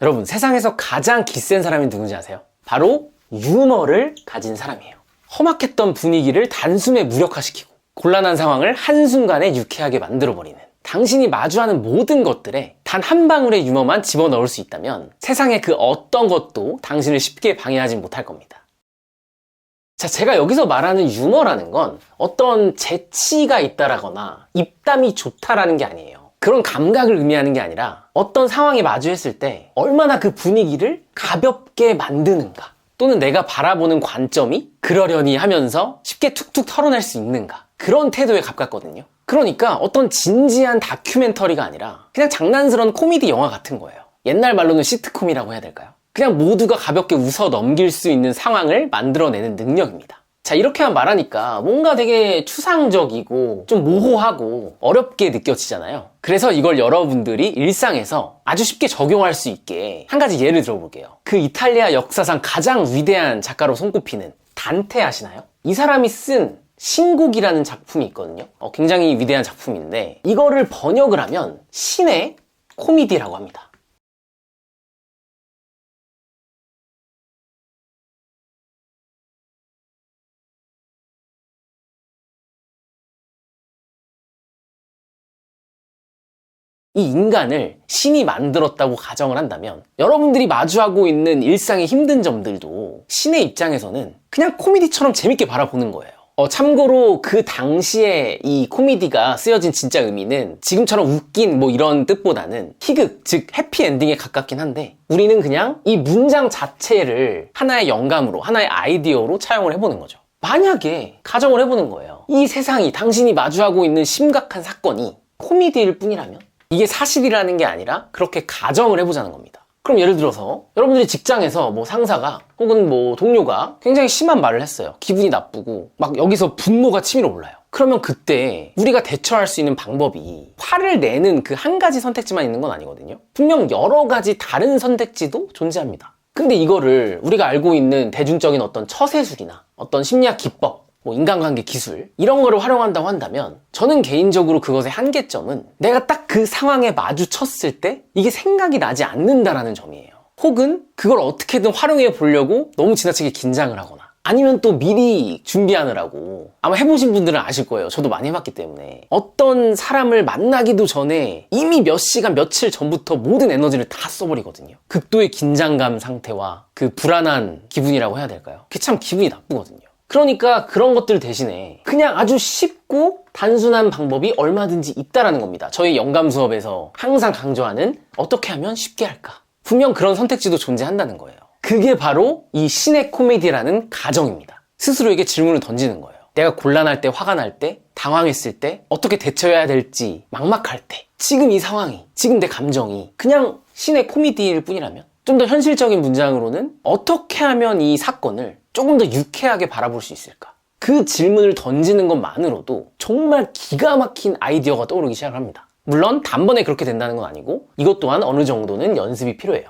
여러분, 세상에서 가장 기센 사람이 누군지 아세요? 바로 유머를 가진 사람이에요. 험악했던 분위기를 단숨에 무력화시키고 곤란한 상황을 한순간에 유쾌하게 만들어버리는, 당신이 마주하는 모든 것들에 단 한 방울의 유머만 집어넣을 수 있다면 세상의 그 어떤 것도 당신을 쉽게 방해하지 못할 겁니다. 자, 제가 여기서 말하는 유머라는 건 어떤 재치가 있다라거나 입담이 좋다라는 게 아니에요. 그런 감각을 의미하는 게 아니라 어떤 상황에 마주했을 때 얼마나 그 분위기를 가볍게 만드는가, 또는 내가 바라보는 관점이 그러려니 하면서 쉽게 툭툭 털어낼 수 있는가, 그런 태도에 가깝거든요. 그러니까 어떤 진지한 다큐멘터리가 아니라 그냥 장난스러운 코미디 영화 같은 거예요. 옛날 말로는 시트콤이라고 해야 될까요? 그냥 모두가 가볍게 웃어 넘길 수 있는 상황을 만들어내는 능력입니다. 자, 이렇게만 말하니까 뭔가 되게 추상적이고 좀 모호하고 어렵게 느껴지잖아요. 그래서 이걸 여러분들이 일상에서 아주 쉽게 적용할 수 있게 한 가지 예를 들어볼게요. 그 이탈리아 역사상 가장 위대한 작가로 손꼽히는 단테 아시나요? 이 사람이 쓴 신곡이라는 작품이 있거든요. 굉장히 위대한 작품인데 이거를 번역을 하면 신의 코미디라고 합니다. 이 인간을 신이 만들었다고 가정을 한다면 여러분들이 마주하고 있는 일상의 힘든 점들도 신의 입장에서는 그냥 코미디처럼 재밌게 바라보는 거예요. 참고로 그 당시에 이 코미디가 쓰여진 진짜 의미는 지금처럼 웃긴 뭐 이런 뜻보다는 희극, 즉 해피엔딩에 가깝긴 한데 우리는 그냥 이 문장 자체를 하나의 영감으로, 하나의 아이디어로 차용을 해보는 거죠. 만약에 가정을 해보는 거예요. 이 세상이, 당신이 마주하고 있는 심각한 사건이 코미디일 뿐이라면? 이게 사실이라는 게 아니라 그렇게 가정을 해보자는 겁니다. 그럼 예를 들어서 여러분들이 직장에서 뭐 상사가 혹은 뭐 동료가 굉장히 심한 말을 했어요. 기분이 나쁘고 막 여기서 분노가 치밀어 올라요. 그러면 그때 우리가 대처할 수 있는 방법이 화를 내는 그 한 가지 선택지만 있는 건 아니거든요. 분명 여러 가지 다른 선택지도 존재합니다. 근데 이거를 우리가 알고 있는 대중적인 어떤 처세술이나 어떤 심리학 기법, 뭐 인간관계 기술 이런 거를 활용한다고 한다면 저는 개인적으로 그것의 한계점은 내가 딱 그 상황에 마주쳤을 때 이게 생각이 나지 않는다라는 점이에요. 혹은 그걸 어떻게든 활용해 보려고 너무 지나치게 긴장을 하거나 아니면 또 미리 준비하느라고, 아마 해보신 분들은 아실 거예요. 저도 많이 해봤기 때문에 어떤 사람을 만나기도 전에 이미 몇 시간 며칠 전부터 모든 에너지를 다 써버리거든요. 극도의 긴장감 상태와 그 불안한 기분이라고 해야 될까요? 그게 참 기분이 나쁘거든요. 그러니까 그런 것들 대신에 그냥 아주 쉽고 단순한 방법이 얼마든지 있다라는 겁니다. 저희 영감 수업에서 항상 강조하는 어떻게 하면 쉽게 할까? 분명 그런 선택지도 존재한다는 거예요. 그게 바로 이 신의 코미디라는 가정입니다. 스스로에게 질문을 던지는 거예요. 내가 곤란할 때, 화가 날 때, 당황했을 때, 어떻게 대처해야 될지 막막할 때, 지금 이 상황이, 지금 내 감정이 그냥 신의 코미디일 뿐이라면? 좀 더 현실적인 문장으로는 어떻게 하면 이 사건을 조금 더 유쾌하게 바라볼 수 있을까? 그 질문을 던지는 것만으로도 정말 기가 막힌 아이디어가 떠오르기 시작합니다. 물론 단번에 그렇게 된다는 건 아니고 이것 또한 어느 정도는 연습이 필요해요.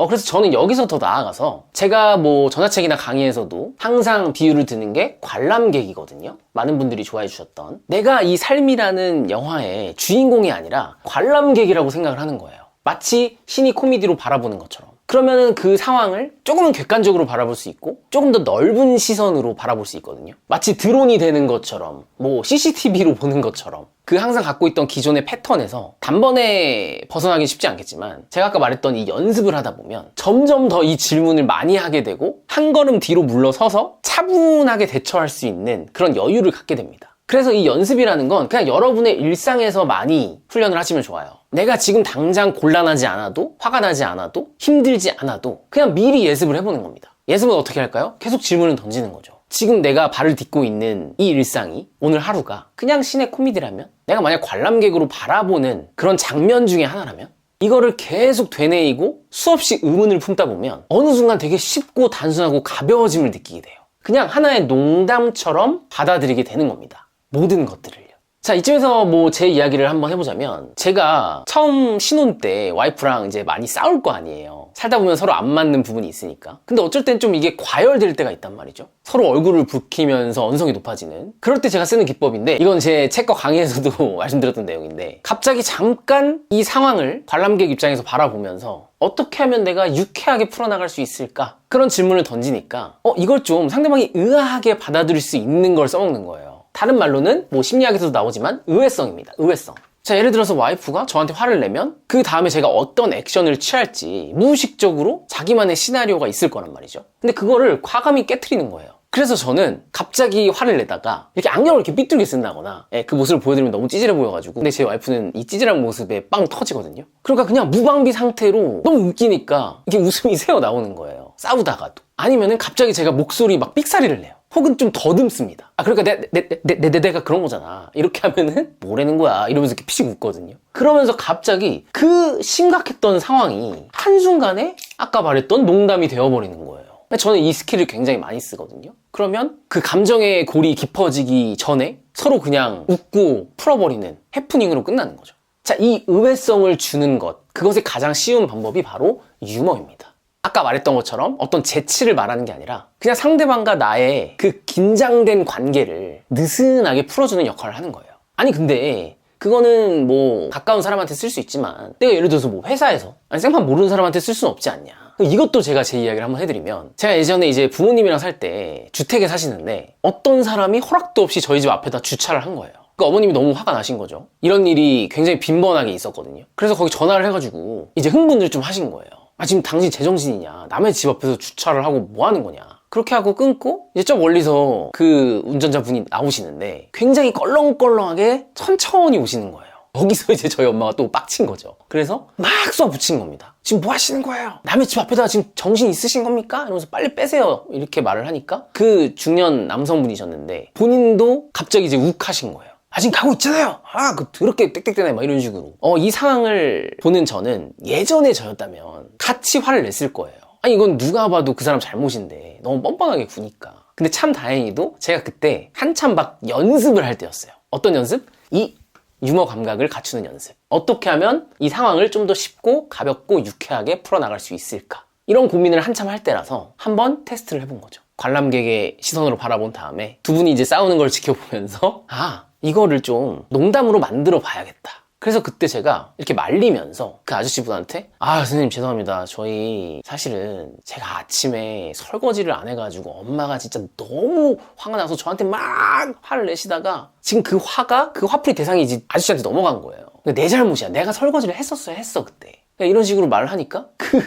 그래서 저는 여기서 더 나아가서 제가 뭐 전화책이나 강의에서도 항상 비유를 드는 게 관람객이거든요. 많은 분들이 좋아해 주셨던, 내가 이 삶이라는 영화의 주인공이 아니라 관람객이라고 생각을 하는 거예요. 마치 신이 코미디로 바라보는 것처럼. 그러면은 그 상황을 조금은 객관적으로 바라볼 수 있고 조금 더 넓은 시선으로 바라볼 수 있거든요. 마치 드론이 되는 것처럼, 뭐 CCTV로 보는 것처럼 그 항상 갖고 있던 기존의 패턴에서 단번에 벗어나기 쉽지 않겠지만 제가 아까 말했던 이 연습을 하다 보면 점점 더 이 질문을 많이 하게 되고 한 걸음 뒤로 물러서서 차분하게 대처할 수 있는 그런 여유를 갖게 됩니다. 그래서 이 연습이라는 건 그냥 여러분의 일상에서 많이 훈련을 하시면 좋아요. 내가 지금 당장 곤란하지 않아도, 화가 나지 않아도, 힘들지 않아도 그냥 미리 예습을 해보는 겁니다. 예습은 어떻게 할까요? 계속 질문을 던지는 거죠. 지금 내가 발을 딛고 있는 이 일상이, 오늘 하루가 그냥 신의 코미디라면, 내가 만약 관람객으로 바라보는 그런 장면 중에 하나라면, 이거를 계속 되뇌이고 수없이 의문을 품다 보면 어느 순간 되게 쉽고 단순하고 가벼워짐을 느끼게 돼요. 그냥 하나의 농담처럼 받아들이게 되는 겁니다. 모든 것들을요. 자, 이쯤에서 뭐 제 이야기를 한번 해보자면, 제가 처음 신혼 때 와이프랑 이제 많이 싸울 거 아니에요. 살다 보면 서로 안 맞는 부분이 있으니까. 근데 어쩔 땐 좀 이게 과열될 때가 있단 말이죠. 서로 얼굴을 붉히면서 언성이 높아지는. 그럴 때 제가 쓰는 기법인데, 이건 제 책과 강의에서도 말씀드렸던 내용인데, 갑자기 잠깐 이 상황을 관람객 입장에서 바라보면서 어떻게 하면 내가 유쾌하게 풀어나갈 수 있을까? 그런 질문을 던지니까 이걸 좀 상대방이 의아하게 받아들일 수 있는 걸 써먹는 거예요. 다른 말로는 뭐 심리학에서도 나오지만 의외성입니다. 의외성. 자, 예를 들어서 와이프가 저한테 화를 내면 그 다음에 제가 어떤 액션을 취할지 무의식적으로 자기만의 시나리오가 있을 거란 말이죠. 근데 그거를 과감히 깨트리는 거예요. 그래서 저는 갑자기 화를 내다가 이렇게 안경을 이렇게 삐뚤게 쓴다거나 그 모습을 보여드리면 너무 찌질해 보여가지고, 근데 제 와이프는 이 찌질한 모습에 빵 터지거든요. 그러니까 그냥 무방비 상태로 너무 웃기니까 이게 웃음이 새어 나오는 거예요. 싸우다가도. 아니면은 갑자기 제가 목소리 막 삑사리를 내요. 혹은 좀 더듬습니다. 그러니까 내가 그런 거잖아. 이렇게 하면은 뭐라는 거야 이러면서 이렇게 피식 웃거든요. 그러면서 갑자기 그 심각했던 상황이 한순간에 아까 말했던 농담이 되어버리는 거예요. 저는 이 스킬을 굉장히 많이 쓰거든요. 그러면 그 감정의 골이 깊어지기 전에 서로 그냥 웃고 풀어버리는 해프닝으로 끝나는 거죠. 자, 이 의외성을 주는 것, 그것의 가장 쉬운 방법이 바로 유머입니다. 아까 말했던 것처럼 어떤 재치를 말하는 게 아니라 그냥 상대방과 나의 그 긴장된 관계를 느슨하게 풀어주는 역할을 하는 거예요. 아니 근데 그거는 뭐 가까운 사람한테 쓸 수 있지만 내가 예를 들어서 뭐 회사에서 생판 모르는 사람한테 쓸 수는 없지 않냐. 이것도 제가 제 이야기를 한번 해드리면, 제가 예전에 이제 부모님이랑 살 때 주택에 사시는데 어떤 사람이 허락도 없이 저희 집 앞에다 주차를 한 거예요. 그러니까 어머님이 너무 화가 나신 거죠. 이런 일이 굉장히 빈번하게 있었거든요. 그래서 거기 전화를 해가지고 이제 흥분을 좀 하신 거예요. 지금 당신 제정신이냐, 남의 집 앞에서 주차를 하고 뭐 하는 거냐. 그렇게 하고 끊고 이제 저 멀리서 그 운전자분이 나오시는데 굉장히 껄렁껄렁하게 천천히 오시는 거예요. 거기서 이제 저희 엄마가 또 빡친 거죠. 그래서 막 쏘아붙인 겁니다. 지금 뭐 하시는 거예요? 남의 집 앞에다 지금 정신 있으신 겁니까? 이러면서 빨리 빼세요. 이렇게 말을 하니까 그 중년 남성분이셨는데 본인도 갑자기 이제 욱하신 거예요. 지금 가고 있잖아요. 그 더럽게 땡땡땡해 막 이런 식으로. 이 상황을 보는 저는 예전에 저였다면 같이 화를 냈을 거예요. 이건 누가 봐도 그 사람 잘못인데 너무 뻔뻔하게 구니까. 근데 참 다행히도 제가 그때 한참 막 연습을 할 때였어요. 어떤 연습? 이 유머 감각을 갖추는 연습. 어떻게 하면 이 상황을 좀 더 쉽고 가볍고 유쾌하게 풀어나갈 수 있을까? 이런 고민을 한참 할 때라서 한번 테스트를 해본 거죠. 관람객의 시선으로 바라본 다음에 두 분이 이제 싸우는 걸 지켜보면서 이거를 좀 농담으로 만들어 봐야겠다. 그래서 그때 제가 이렇게 말리면서 그 아저씨분한테 선생님 죄송합니다. 저희 사실은 제가 아침에 설거지를 안 해가지고 엄마가 진짜 너무 화가 나서 저한테 막 화를 내시다가 지금 그 화가 그 화풀이 대상이 이제 아저씨한테 넘어간 거예요. 내 잘못이야. 내가 설거지를 했어 그때. 이런 식으로 말을 하니까 그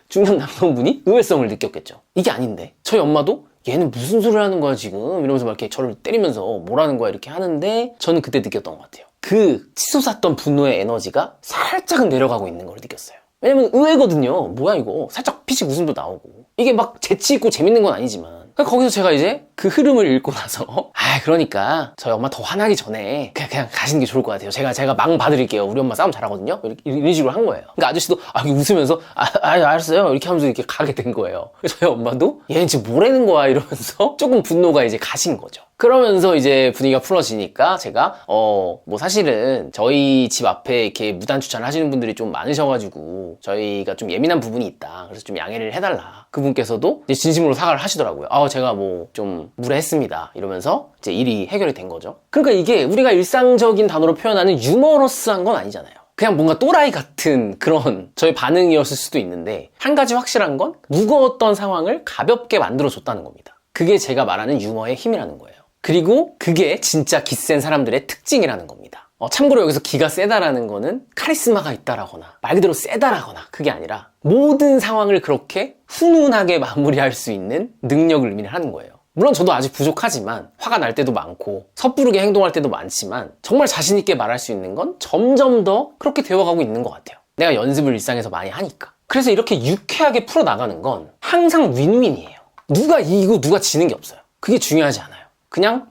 중년 남성분이 의외성을 느꼈겠죠. 이게 아닌데 저희 엄마도 얘는 무슨 소리를 하는 거야 지금 이러면서 막 이렇게 저를 때리면서 뭐라는 거야 이렇게 하는데 저는 그때 느꼈던 것 같아요. 그 치솟았던 분노의 에너지가 살짝은 내려가고 있는 걸 느꼈어요. 왜냐면 의외거든요. 뭐야 이거. 살짝 피식 웃음도 나오고. 이게 막 재치 있고 재밌는 건 아니지만 거기서 제가 이제 그 흐름을 읽고 나서 그러니까 저희 엄마 더 화나기 전에 그냥 가시는 게 좋을 것 같아요. 제가 망 봐드릴게요. 우리 엄마 싸움 잘하거든요. 이런 식으로 한 거예요. 그러니까 아저씨도 웃으면서 알았어요. 이렇게 하면서 이렇게 가게 된 거예요. 저희 엄마도 얘는 지금 뭐라는 거야 이러면서 조금 분노가 이제 가신 거죠. 그러면서 이제 분위기가 풀어지니까 제가 뭐 사실은 저희 집 앞에 이렇게 무단 주차를 하시는 분들이 좀 많으셔가지고 저희가 좀 예민한 부분이 있다. 그래서 좀 양해를 해달라. 그분께서도 이제 진심으로 사과를 하시더라고요. 제가 뭐 좀 무례했습니다. 이러면서 이제 일이 해결이 된 거죠. 그러니까 이게 우리가 일상적인 단어로 표현하는 유머러스한 건 아니잖아요. 그냥 뭔가 또라이 같은 그런 저의 반응이었을 수도 있는데, 한 가지 확실한 건 무거웠던 상황을 가볍게 만들어줬다는 겁니다. 그게 제가 말하는 유머의 힘이라는 거예요. 그리고 그게 진짜 기센 사람들의 특징이라는 겁니다. 참고로 여기서 기가 세다라는 거는 카리스마가 있다라거나 말 그대로 세다라거나 그게 아니라 모든 상황을 그렇게 훈훈하게 마무리할 수 있는 능력을 의미를 하는 거예요. 물론 저도 아직 부족하지만 화가 날 때도 많고 섣부르게 행동할 때도 많지만 정말 자신 있게 말할 수 있는 건 점점 더 그렇게 되어가고 있는 것 같아요. 내가 연습을 일상에서 많이 하니까. 그래서 이렇게 유쾌하게 풀어나가는 건 항상 윈윈이에요. 누가 이기고 누가 지는 게 없어요. 그게 중요하지 않아요. 그냥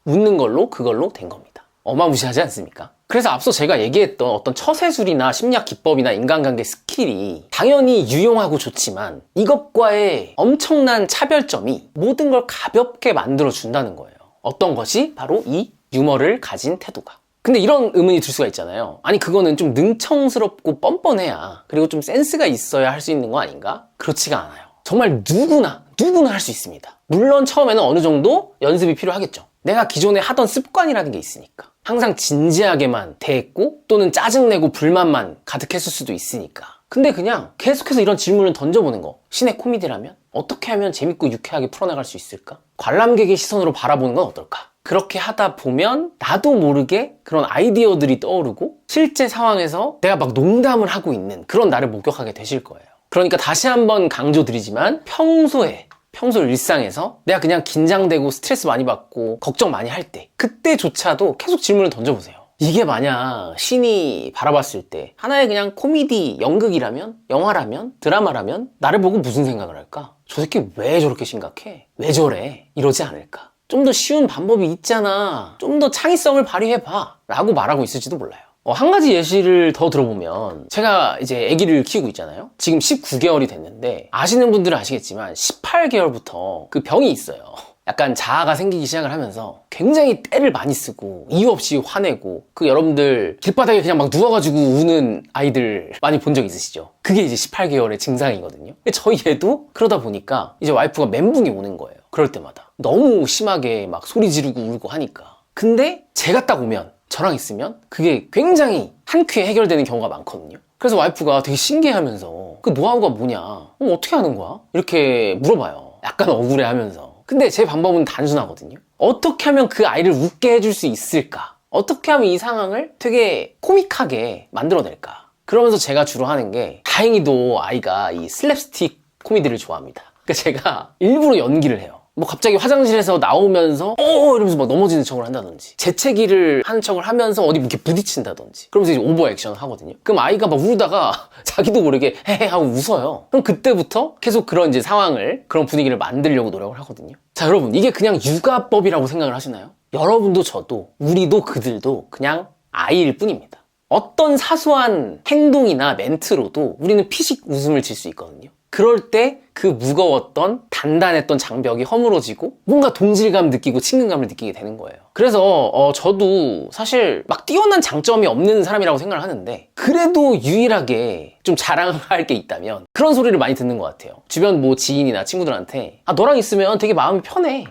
웃는 걸로 그걸로 된 겁니다. 어마무시하지 않습니까? 그래서 앞서 제가 얘기했던 어떤 처세술이나 심리학 기법이나 인간관계 스킬이 당연히 유용하고 좋지만 이것과의 엄청난 차별점이 모든 걸 가볍게 만들어준다는 거예요. 어떤 것이? 바로 이 유머를 가진 태도가. 근데 이런 의문이 들 수가 있잖아요. 아니 그거는 좀 능청스럽고 뻔뻔해야, 그리고 좀 센스가 있어야 할 수 있는 거 아닌가? 그렇지가 않아요. 정말 누구나 할 수 있습니다. 물론 처음에는 어느 정도 연습이 필요하겠죠. 내가 기존에 하던 습관이라는 게 있으니까. 항상 진지하게만 대했고 또는 짜증내고 불만만 가득했을 수도 있으니까. 근데 그냥 계속해서 이런 질문을 던져보는 거. 신의 코미디라면 어떻게 하면 재밌고 유쾌하게 풀어나갈 수 있을까? 관람객의 시선으로 바라보는 건 어떨까? 그렇게 하다 보면 나도 모르게 그런 아이디어들이 떠오르고 실제 상황에서 내가 막 농담을 하고 있는 그런 나를 목격하게 되실 거예요. 그러니까 다시 한번 강조드리지만 평소 일상에서 내가 그냥 긴장되고 스트레스 많이 받고 걱정 많이 할 때, 그때조차도 계속 질문을 던져보세요. 이게 만약 신이 바라봤을 때 하나의 그냥 코미디 연극이라면, 영화라면, 드라마라면 나를 보고 무슨 생각을 할까? 저 새끼 왜 저렇게 심각해? 왜 저래? 이러지 않을까? 좀 더 쉬운 방법이 있잖아. 좀 더 창의성을 발휘해봐. 라고 말하고 있을지도 몰라요. 한 가지 예시를 더 들어보면, 제가 이제 아기를 키우고 있잖아요. 지금 19개월이 됐는데 아시는 분들은 아시겠지만 18개월부터 그 병이 있어요. 약간 자아가 생기기 시작을 하면서 굉장히 떼를 많이 쓰고 이유 없이 화내고, 그 여러분들 길바닥에 그냥 막 누워가지고 우는 아이들 많이 본 적 있으시죠? 그게 이제 18개월의 증상이거든요. 근데 저희 애도 그러다 보니까 이제 와이프가 멘붕이 오는 거예요. 그럴 때마다 너무 심하게 막 소리 지르고 울고 하니까. 근데 제가 딱 오면, 저랑 있으면 그게 굉장히 한 큐에 해결되는 경우가 많거든요. 그래서 와이프가 되게 신기해하면서 그 노하우가 뭐냐, 어떻게 하는 거야? 이렇게 물어봐요. 약간 억울해하면서. 근데 제 방법은 단순하거든요. 어떻게 하면 그 아이를 웃게 해줄 수 있을까? 어떻게 하면 이 상황을 되게 코믹하게 만들어낼까? 그러면서 제가 주로 하는 게, 다행히도 아이가 이 슬랩스틱 코미디를 좋아합니다. 그러니까 제가 일부러 연기를 해요. 뭐 갑자기 화장실에서 나오면서 이러면서 막 넘어지는 척을 한다든지, 재채기를 하는 척을 하면서 어디 이렇게 부딪힌다든지, 그러면서 이제 오버 액션을 하거든요. 그럼 아이가 막 울다가 자기도 모르게 헤헤 하고 웃어요. 그럼 그때부터 계속 그런 이제 상황을, 그런 분위기를 만들려고 노력을 하거든요. 자, 여러분, 이게 그냥 육아법이라고 생각을 하시나요? 여러분도 저도, 우리도 그들도 그냥 아이일 뿐입니다. 어떤 사소한 행동이나 멘트로도 우리는 피식 웃음을 질 수 있거든요. 그럴 때 그 무거웠던 단단했던 장벽이 허물어지고 뭔가 동질감 느끼고 친근감을 느끼게 되는 거예요. 그래서 저도 사실 막 뛰어난 장점이 없는 사람이라고 생각을 하는데, 그래도 유일하게 좀 자랑할 게 있다면 그런 소리를 많이 듣는 것 같아요. 주변 뭐 지인이나 친구들한테 너랑 있으면 되게 마음이 편해,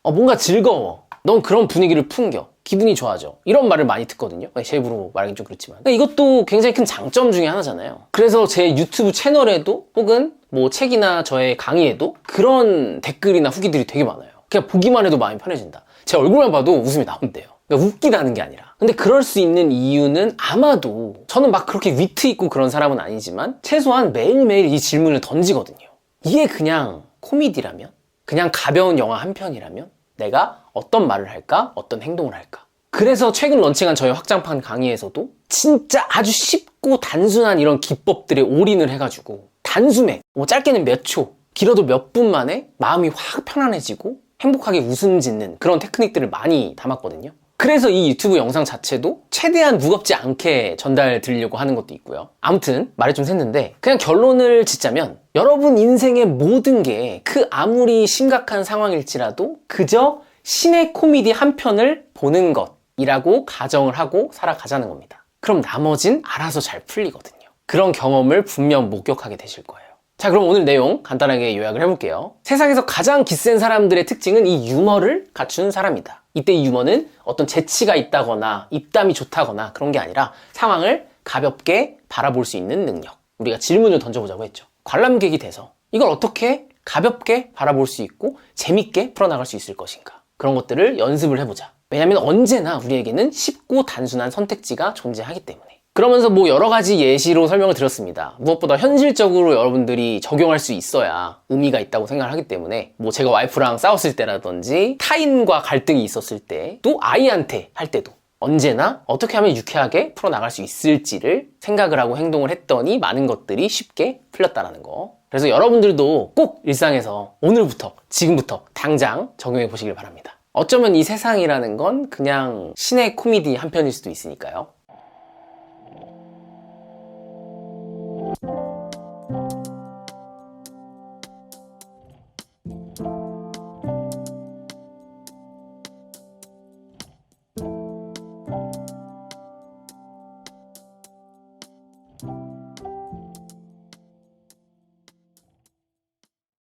뭔가 즐거워, 넌 그런 분위기를 풍겨, 기분이 좋아져, 이런 말을 많이 듣거든요. 제 입으로 말하긴 좀 그렇지만 이것도 굉장히 큰 장점 중에 하나잖아요. 그래서 제 유튜브 채널에도 혹은 뭐 책이나 저의 강의에도 그런 댓글이나 후기들이 되게 많아요. 그냥 보기만 해도 마음이 편해진다, 제 얼굴만 봐도 웃음이 나온대요. 그러니까 웃기다는 게 아니라. 근데 그럴 수 있는 이유는, 아마도 저는 막 그렇게 위트 있고 그런 사람은 아니지만 최소한 매일매일 이 질문을 던지거든요. 이게 그냥 코미디라면, 그냥 가벼운 영화 한 편이라면 내가 어떤 말을 할까? 어떤 행동을 할까? 그래서 최근 런칭한 저희 확장판 강의에서도 진짜 아주 쉽고 단순한 이런 기법들에 올인을 해가지고, 단숨에 뭐 짧게는 몇 초, 길어도 몇 분 만에 마음이 확 편안해지고 행복하게 웃음 짓는 그런 테크닉들을 많이 담았거든요. 그래서 이 유튜브 영상 자체도 최대한 무겁지 않게 전달 드리려고 하는 것도 있고요. 아무튼 말을 좀 샜는데, 그냥 결론을 짓자면, 여러분 인생의 모든 게 그 아무리 심각한 상황일지라도 그저 신의 코미디 한 편을 보는 것이라고 가정을 하고 살아가자는 겁니다. 그럼 나머진 알아서 잘 풀리거든요. 그런 경험을 분명 목격하게 되실 거예요. 자, 그럼 오늘 내용 간단하게 요약을 해볼게요. 세상에서 가장 기센 사람들의 특징은 이 유머를 갖춘 사람이다. 이때 이 유머는 어떤 재치가 있다거나 입담이 좋다거나 그런 게 아니라 상황을 가볍게 바라볼 수 있는 능력. 우리가 질문을 던져보자고 했죠. 관람객이 돼서 이걸 어떻게 가볍게 바라볼 수 있고 재밌게 풀어나갈 수 있을 것인가, 그런 것들을 연습을 해보자. 왜냐면 언제나 우리에게는 쉽고 단순한 선택지가 존재하기 때문에. 그러면서 뭐 여러 가지 예시로 설명을 드렸습니다. 무엇보다 현실적으로 여러분들이 적용할 수 있어야 의미가 있다고 생각을 하기 때문에, 뭐 제가 와이프랑 싸웠을 때라든지 타인과 갈등이 있었을 때, 또 아이한테 할 때도 언제나 어떻게 하면 유쾌하게 풀어나갈 수 있을지를 생각을 하고 행동을 했더니 많은 것들이 쉽게 풀렸다는 거. 그래서 여러분들도 꼭 일상에서 오늘부터, 지금부터 당장 적용해 보시길 바랍니다. 어쩌면 이 세상이라는 건 그냥 신의 코미디 한 편일 수도 있으니까요.